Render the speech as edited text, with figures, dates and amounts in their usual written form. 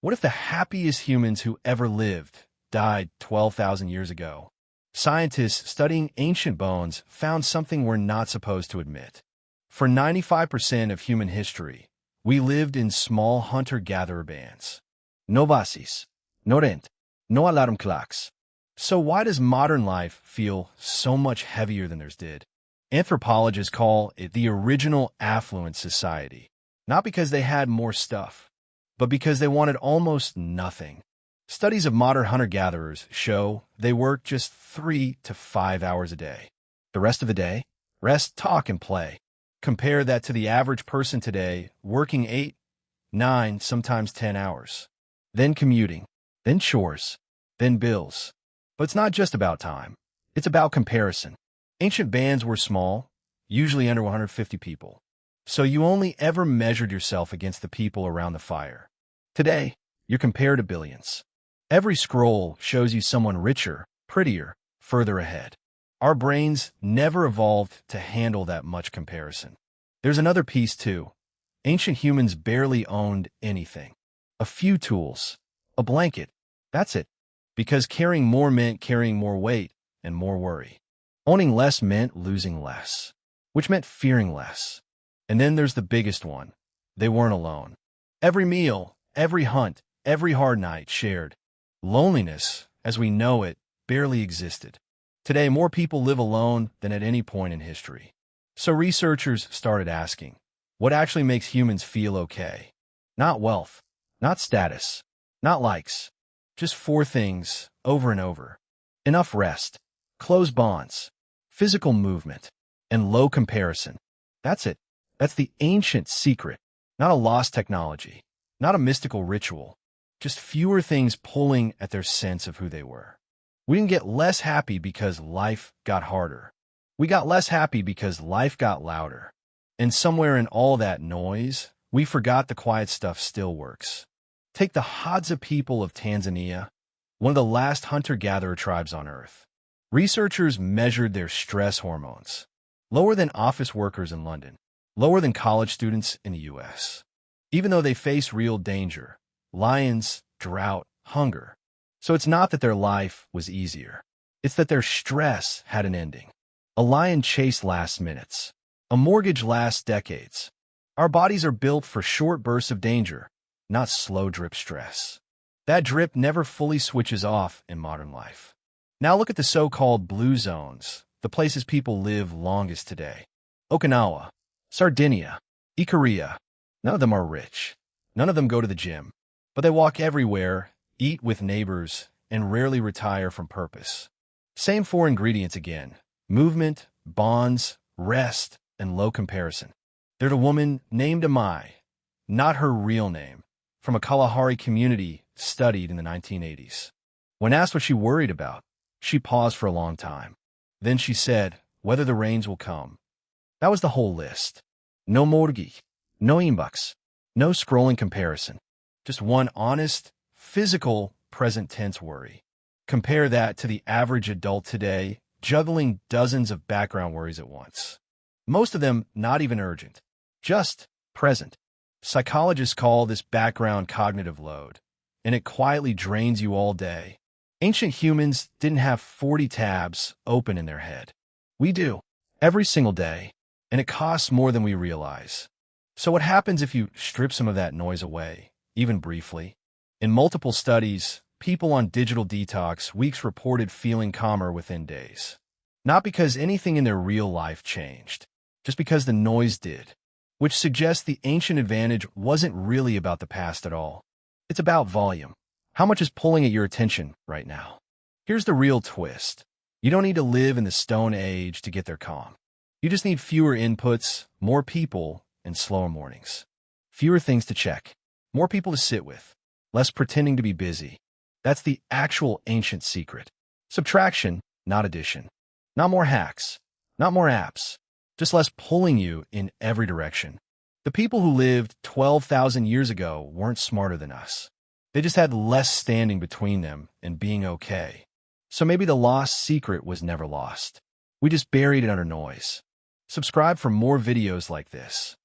What if the happiest humans who ever lived died 12,000 years ago? Scientists studying ancient bones found something we're not supposed to admit. For 95% of human history, we lived in small hunter-gatherer bands. No vasis, no rent, no alarm clocks. So why does modern life feel so much heavier than theirs did? Anthropologists call it the original affluent society, not because they had more stuff, but because they wanted almost nothing. Studies of modern hunter-gatherers show they work just 3 to 5 hours a day. The rest of the day, rest, talk, and play. Compare that to the average person today working 8, 9, sometimes 10 hours. Then commuting, then chores, then bills. But it's not just about time. It's about comparison. Ancient bands were small, usually under 150 people. So you only ever measured yourself against the people around the fire. Today, you're compared to billions. Every scroll shows you someone richer, prettier, further ahead. Our brains never evolved to handle that much comparison. There's another piece too. Ancient humans barely owned anything. A few tools, a blanket, that's it. Because carrying more meant carrying more weight and more worry. Owning less meant losing less, which meant fearing less. And then there's the biggest one. They weren't alone. Every meal, every hunt, every hard night shared. Loneliness, as we know it, barely existed. Today, more people live alone than at any point in history. So researchers started asking, what actually makes humans feel okay? Not wealth, not status, not likes. Just 4 things, over and over. Enough rest, close bonds, physical movement, and low comparison. That's it. That's the ancient secret. Not a lost technology, not a mystical ritual. Just fewer things pulling at their sense of who they were. We didn't get less happy because life got harder. We got less happy because life got louder. And somewhere in all that noise, we forgot the quiet stuff still works. Take the Hadza people of Tanzania, one of the last hunter-gatherer tribes on Earth. Researchers measured their stress hormones, lower than office workers in London, lower than college students in the US. Even though they face real danger, lions, drought, hunger. So it's not that their life was easier. It's that their stress had an ending. A lion chase lasts minutes. A mortgage lasts decades. Our bodies are built for short bursts of danger, not slow drip stress. That drip never fully switches off in modern life. Now look at the so-called blue zones, the places people live longest today. Okinawa, Sardinia, Ikaria. None of them are rich. None of them go to the gym. But they walk everywhere, eat with neighbors, and rarely retire from purpose. Same 4 ingredients again. Movement, bonds, rest, and low comparison. They're a woman named Amai, not her real name, from a Kalahari community studied in the 1980s. When asked what she worried about, she paused for a long time. Then she said, whether the rains will come. That was the whole list. No mortgage, no inbox, no scrolling comparison. Just one honest, physical, present tense worry. Compare that to the average adult today, juggling dozens of background worries at once. Most of them not even urgent, just present. Psychologists call this background cognitive load, and it quietly drains you all day. Ancient humans didn't have 40 tabs open in their head. We do, every single day, and it costs more than we realize. So what happens if you strip some of that noise away, even briefly? In multiple studies, people on digital detox weeks reported feeling calmer within days. Not because anything in their real life changed, just because the noise did, which suggests the ancient advantage wasn't really about the past at all. It's about volume. How much is pulling at your attention right now? Here's the real twist. You don't need to live in the Stone Age to get their calm. You just need fewer inputs, more people, and slower mornings. Fewer things to check, more people to sit with, less pretending to be busy. That's the actual ancient secret. Subtraction, not addition. Not more hacks, not more apps, just less pulling you in every direction. The people who lived 12,000 years ago weren't smarter than us. They just had less standing between them and being okay. So maybe the lost secret was never lost. We just buried it under noise. Subscribe for more videos like this.